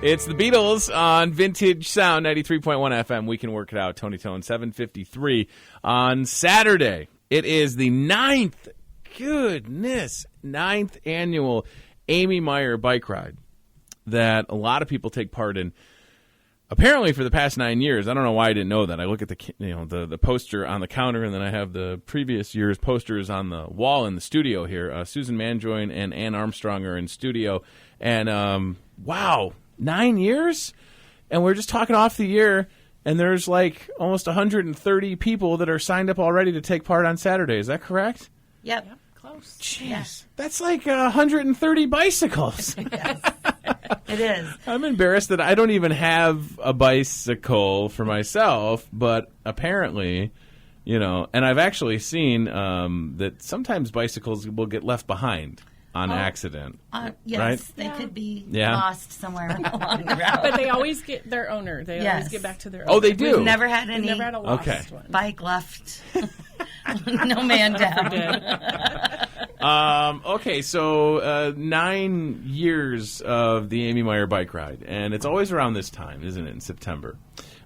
It's the Beatles on Vintage Sound, 93.1 FM. We can work it out. Tony Tone, 7:53 on Saturday. It is the ninth annual Amy Meyer bike ride that a lot of people take part in. Apparently, for the past 9 years, I don't know why I didn't know that. I look at the poster on the counter, and then I have the previous year's posters on the wall in the studio here. Susan Manjoin and Ann Armstrong are in studio, and wow, 9 years, and we're just talking off the year, and there's like almost 130 people that are signed up already to take part on Saturday. Is that correct? Yep. Close. Jeez, Yeah. that's like 130 bicycles. Yes. It is. I'm embarrassed that I don't even have a bicycle for myself, but apparently, and I've actually seen that sometimes bicycles will get left behind on accident. Yes, right? they could be Yeah. lost somewhere along the route. But they always get their owner. They Yes. always get back to their owner. Oh, they do? We've never had any We've never had a lost Okay. one. bike left. No man down. Okay, so 9 years of the Amy Meyer bike ride, and it's always around this time, isn't it, in September?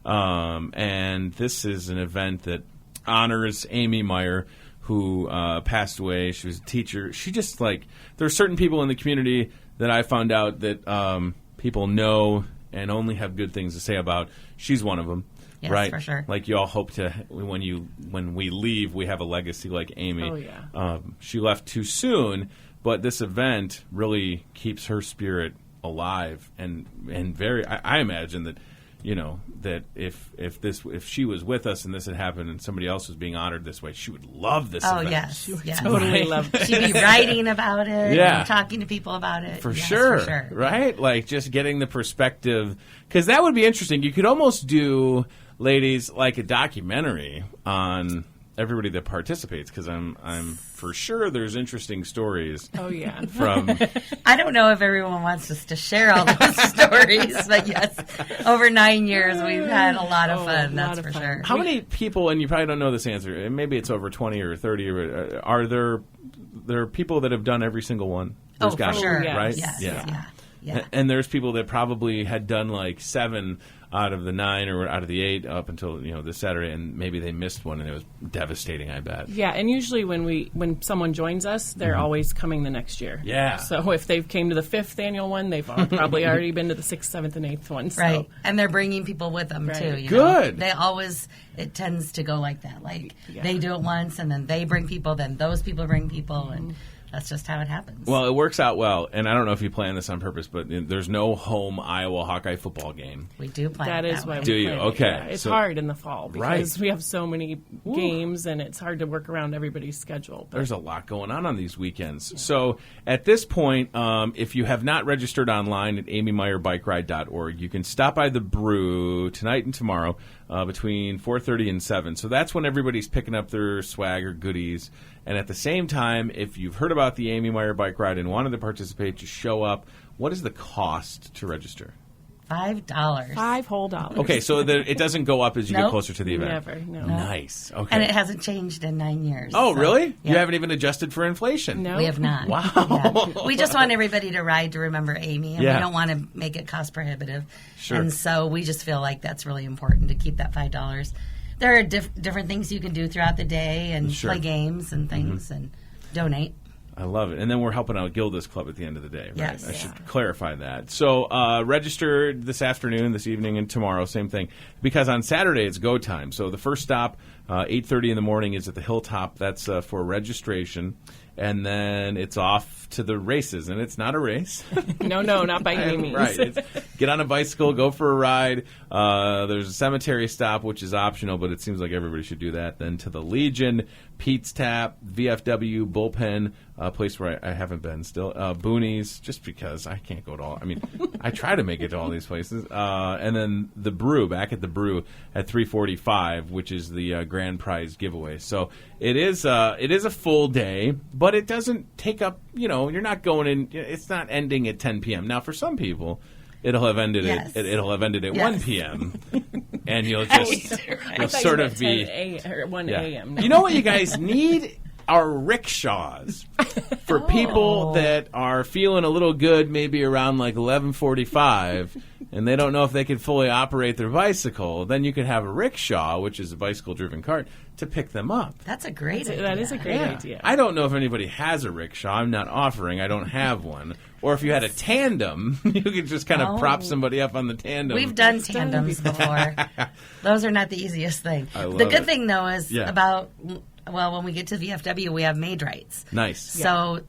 And this is an event that honors Amy Meyer, who passed away. She was a teacher. She just, there are certain people in the community that I found out that people know and only have good things to say about. She's one of them. Yes, right? for sure. Like you all hope to, when we leave, we have a legacy like Amy. Oh, yeah. She left too soon, but this event really keeps her spirit alive and very. I imagine that, that if she was with us and this had happened and somebody else was being honored this way, she would love this Oh, event. yes. Yes. Totally love it. She'd be writing about it, Yeah. and talking to people about it. For Yes, sure, for sure. right? Like just getting the perspective, because that would be interesting. You could almost do, ladies, like a documentary on everybody that participates, because I'm for sure there's interesting stories. Oh, yeah. From I don't know if everyone wants us to share all those stories, but yes, over 9 years we've had a lot of fun, that's for sure. how many people, and you probably don't know this answer, and maybe it's over 20 or 30, are there people that have done every single one? Oh, There's gotta for be, sure. right? Yes, Yeah. yeah. And there's people that probably had done like 7 out of the 9 or out of the 8 up until this Saturday, and maybe they missed one, and it was devastating. I bet. Yeah, and usually when someone joins us, they're always coming the next year. Yeah. So if they've came to the 5th annual one, they've probably already been to the 6th, 7th, and 8th one. So. Right, and they're bringing people with them Right. too. Good. They always, it tends to go like that. Like they do it once, and then they bring people, then those people bring people, and that's just how it happens. Well, it works out well, and I don't know if you planned this on purpose, but there's no home Iowa Hawkeye football game. we do plan That it is that why way. we Do you? plan it, Okay. yeah. It's So- hard in the fall because Right. we have so many games and it's hard to work around everybody's schedule. But There's a lot going on these weekends. Yeah. So at this point, if you have not registered online at amymeyerbikeride.org, you can stop by the Brew tonight and tomorrow between 4:30 and 7. So that's when everybody's picking up their swag or goodies. And at the same time, if you've heard about the Amy Meyer Bike Ride and wanted to participate, just show up. What is the cost to register? $5. $5 whole dollars. Okay, so it doesn't go up as you get Nope. closer to the event. Never, no. Nice. Okay. And it hasn't changed in 9 years. Oh, so, really? You yeah. haven't even adjusted for inflation? No. We have not. Wow. Yeah. We just want everybody to ride to remember Amy, and Yeah. we don't want to make it cost prohibitive. Sure. And so we just feel like that's really important to keep that $5. There are different things you can do throughout the day and Sure. play games and things and donate. I love it. And then we're helping out Gilda's Club at the end of the day, right? Yes. I should clarify that. So register this afternoon, this evening, and tomorrow, same thing. Because on Saturday, it's go time. So the first stop, 8:30 in the morning, is at the Hilltop. That's for registration. And then it's off to the races. And it's not a race. No, not by any means. Right. It's, get on a bicycle, go for a ride. There's a cemetery stop, which is optional, but it seems like everybody should do that. Then to the Legion, Pete's Tap, VFW, Bullpen, a place where I haven't been still, Boonies, just because I can't go to all. I mean, I try to make it to all these places. And then the Brew, back at the Brew at 3:45, which is the grand prize giveaway. So it is a full day, but it doesn't take up, you're not going in, it's not ending at 10 p.m. Now, for some people, it'll have ended Yes. at Yes. 1 p.m. and you'll just I you'll thought sort you of meant be 10 or 1 a.m. No. You know what you guys need? Are rickshaws for people that are feeling a little good, maybe around like 11:45, and they don't know if they can fully operate their bicycle, then you could have a rickshaw, which is a bicycle-driven cart, to pick them up. That's a great idea. That is a great idea. I don't know if anybody has a rickshaw. I'm not offering. I don't have one. Or if you had a tandem, you could just kind of prop somebody up on the tandem. We've done tandems before. Those are not the easiest thing. The good thing, though, is when we get to VFW, we have maid rights. Nice. So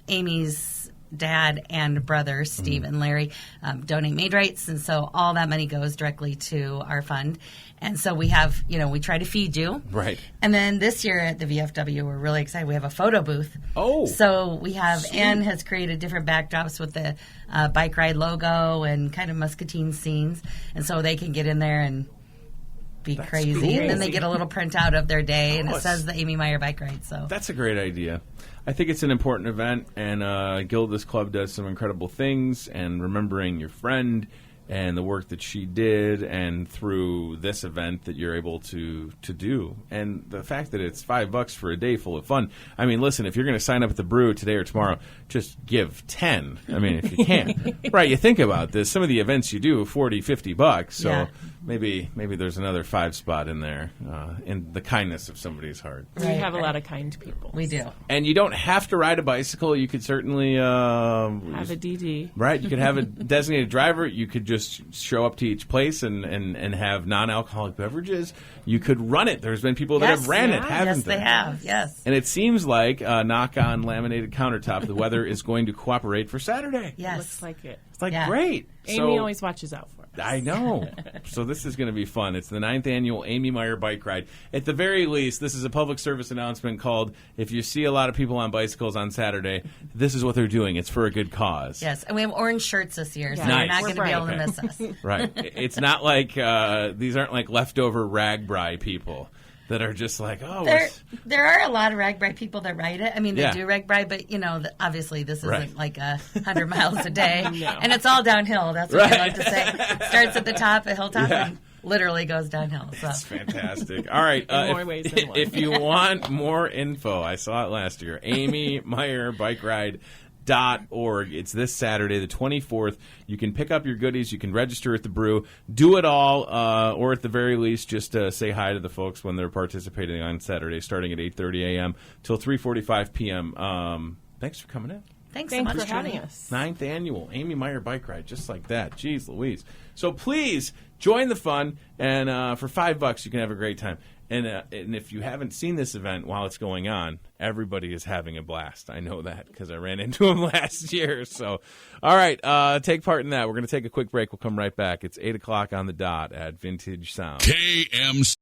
Amy's dad and brother, Steve and Larry, donate maid rights, and so all that money goes directly to our fund. And so we have, we try to feed you. Right. And then this year at the VFW, we're really excited. We have a photo booth. Oh. So we have, Ann has created different backdrops with the bike ride logo and kind of Muscatine scenes. And so they can get in there and be crazy. Cool. And then they get a little printout of their day, and it says the Amy Meyer bike ride. So that's a great idea. I think it's an important event, and Gilda's Club does some incredible things, and remembering your friend and the work that she did, and through this event that you're able to do. And the fact that it's $5 for a day full of fun. I mean, listen, if you're going to sign up at the Brew today or tomorrow, just give 10. I mean, if you can. Right, you think about this. Some of the events you do, $40, $50. So maybe there's another 5 spot in there in the kindness of somebody's heart. We have a lot of kind people. We do. And you don't have to ride a bicycle. You could certainly have a DD. Right. You could have a designated driver. You could just show up to each place and have non-alcoholic beverages. You could run it. There's been people that have ran it, haven't yes, they? Yes, they have. Yes. And it seems like knock on laminated countertop, the weather is going to cooperate for Saturday. Yes. Looks like it. It's like great. Amy always watches out for us. I know. So this is going to be fun. It's the 9th annual Amy Meyer Bike Ride. At the very least, this is a public service announcement called, if you see a lot of people on bicycles on Saturday, this is what they're doing. It's for a good cause. Yes, and we have orange shirts this year, so Nice. you're not going to be able to miss us. Right. It's not like, these aren't like leftover ragbri people that are just like, there are a lot of RAGBRAI people that ride it. I mean, they do RAGBRAI, but, obviously this isn't like 100 miles a day. No. And it's all downhill. That's what I like to say. Starts at the top, at Hilltop, and literally goes downhill. So. That's fantastic. All right. If you want more info, I saw it last year, Amy Meyer Bike Ride. .org. It's this Saturday, the 24th. You can pick up your goodies. You can register at the Brew. Do it all, or at the very least, just say hi to the folks when they're participating on Saturday, starting at 8:30 a.m. till 3:45 p.m. Thanks for coming in. Thanks so much for having us. 9th annual Amy Meyer Bike Ride, just like that. Jeez Louise. So please join the fun, and for $5 you can have a great time. And if you haven't seen this event while it's going on, everybody is having a blast. I know that because I ran into them last year. So, all right, take part in that. We're going to take a quick break. We'll come right back. It's 8 o'clock on the dot at Vintage Sound. KMC.